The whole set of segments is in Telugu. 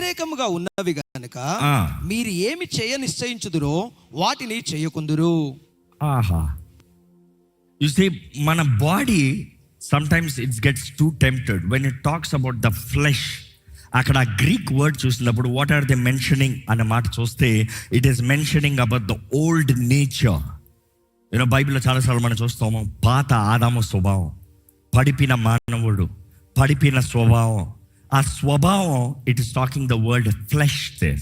వ్యతిరేకముగా ఉన్నవి గనుక ఆ. మీరు ఏమి చేయ నిశ్చయించుదురో వాటిని చేయకుందురు. ఆహా, యు సీ, మన body sometimes it's gets two tempted when it talks about the flesh. అక్కడ గ్రీక్ వర్డ్ చూసినప్పుడు వాట్ ఆర్ ది మెన్షనింగ్ అనే మాట చూస్తే it is mentioning about the old nature. You know బైబిల్లో చాలాసార్లు మనం చూస్తాము పాత ఆదాము స్వభావం, పడిపిన మానవుడు, పడిపిన స్వభావం. ఆ స్వభావం it is talking the word flesh there,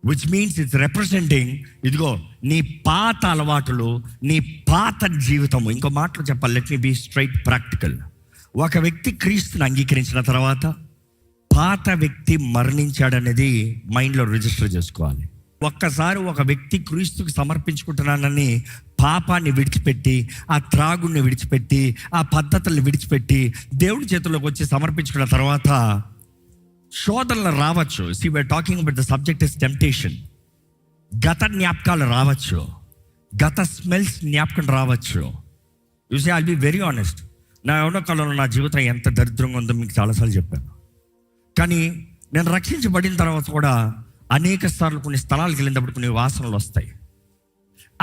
which means it's representing ఇదిగో నీ పాత అలవాటులు, నీ పాత జీవితము. ఇంకో మాటలు చెప్పాలి, let me be straight practical. ఒక వ్యక్తి క్రీస్తుని అంగీకరించిన తర్వాత పాత వ్యక్తి మరణించాడనేది మైండ్లో రిజిస్టర్ చేసుకోవాలి. ఒక్కసారి ఒక వ్యక్తి క్రీస్తుకి సమర్పించుకుంటున్నానని పాపాన్ని విడిచిపెట్టి, ఆ త్రాగుడిని విడిచిపెట్టి, ఆ పద్ధతుల్ని విడిచిపెట్టి దేవుడి చేతుల్లోకి వచ్చి సమర్పించుకున్న తర్వాత శోధనలు రావచ్చు. See we're talking about the subject is temptation. గత జ్ఞాపకాలు రావచ్చు, గత స్మెల్స్ జ్ఞాపకం రావచ్చు. You say I'll be very honest, నా ఎవరో కాలంలో నా జీవితం ఎంత దరిద్రంగా ఉందో మీకు చాలాసార్లు చెప్పాను. కానీ నేను రక్షించబడిన తర్వాత కూడా అనేక సార్లు కొన్ని స్థలాలకు వెళ్ళినప్పుడు కొన్ని వాసనలు వస్తాయి.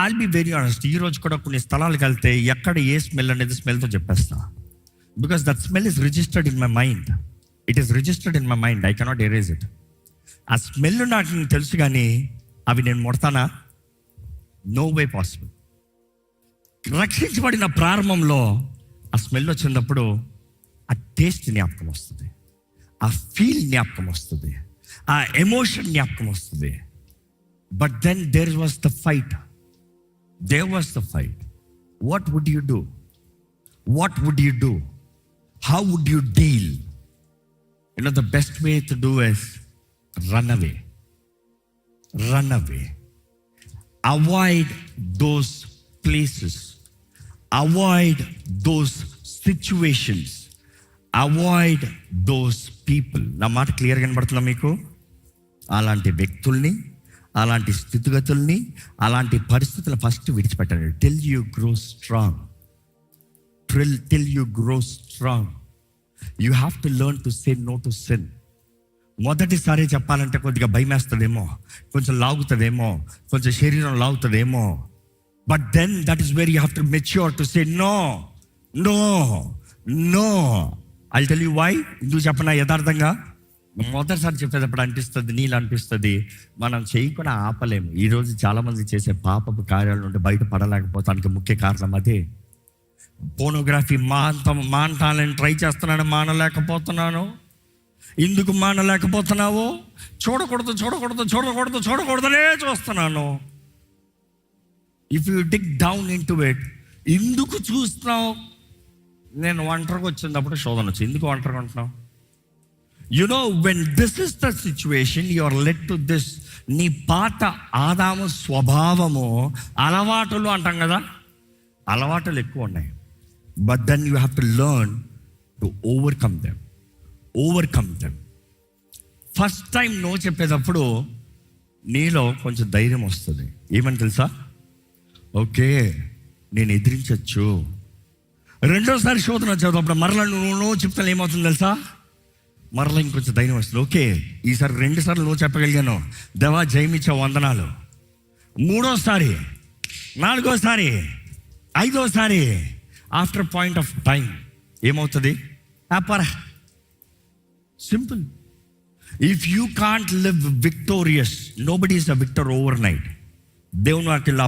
ఐల్ బి వెరీ ఆనెస్ట్, ఈ రోజు కూడా కొన్ని స్థలాలకు వెళ్తే ఎక్కడ ఏ స్మెల్ అనేది స్మెల్తో చెప్పేస్తా. Because that smell is registered in my mind. It is registered in my mind. I cannot erase it. ఆ స్మెల్ నాకు తెలుసు, కానీ అవి నేను ముడతానా? No way possible. రక్షించబడిన ప్రారంభంలో ఆ స్మెల్ వచ్చినప్పుడు ఆ టేస్ట్ జ్ఞాపకం వస్తుంది, ఆ ఫీల్ జ్ఞాపకం వస్తుంది, ఆ ఎమోషన్ జ్ఞాపకం వస్తుంది. But then there was the fight. There was the fight. What would you do? What would you do? How would you deal? You know, the best way to do is run away. Run away. Avoid those places. Avoid those situations. Avoid those people. నా మాట క్లియర్గా కనబడుతుందా మీకు? అలాంటి వ్యక్తుల్ని, అలాంటి స్థితిగతుల్ని, అలాంటి పరిస్థితులు ఫస్ట్ విడిచిపెట్టండి. Till you grow strong. Till you grow strong. You have to learn to say no to sin. మొదటిసారి చెప్పాలంటే కొద్దిగా భయం వేస్తుందేమో, కొంచెం లాగుతుందేమో, కొంచెం శరీరం లాగుతుందేమో. But then that is very you have to mature to say no, no, no. I'll tell you why. ఎందుకు చెప్పనా? యథార్థంగా మొదటిసారి చెప్పేటప్పుడు అనిపిస్తుంది, నీళ్ళు అనిపిస్తుంది మనం చేయకుండా ఆపలేము. ఈరోజు చాలామంది చేసే పాపపు కార్యాల నుండి బయటపడలేకపోతానికి ముఖ్య కారణం అదే. పోర్నోగ్రఫీ మానటాలని ట్రై చేస్తున్నాను, మానలేకపోతున్నాను. ఎందుకు మానలేకపోతున్నావు? చూడకూడదు, చూడకూడదు, చూడకూడదు, చూడకూడదనే చూస్తున్నాను. If you dig down in to it, ఎందుకు చూస్తున్నావు? నేను ఒంటరిగా వచ్చినప్పుడు శోధన వచ్చి, ఎందుకు ఒంటరిగా ఉంటున్నావు? You know when this is the situation you are led to this. నీ పాత ఆదాము స్వభావము, అలవాటులు అంటాం కదా, అలవాటులు ఎక్కువ ఉన్నాయి. But then you have to learn to overcome them. Overcome them. First time no చెప్పేటప్పుడు నీలో కొంచెం ధైర్యం వస్తుంది. ఏమని తెలుసా? ఓకే, నేను ఎదిరించవచ్చు. రెండోసారి శోధన వచ్చేటప్పుడు మరలా నువ్వు చెప్తాను, ఏమవుతుంది తెలుసా? మరలా ఇంకొంచెం ధైర్యం వస్తుంది. ఓకే, ఈసారి 2 సార్లు నువ్వు చెప్పగలిగాను, దేవా జయమిచ్చా, వందనాలు. మూడోసారి, 4ఓసారి, 5ఓసారి, ఆఫ్టర్ పాయింట్ ఆఫ్ టైం ఏమవుతుంది? Simple. If you can't live victorious, nobody is a victor overnight. దేవుని వాక్యంలో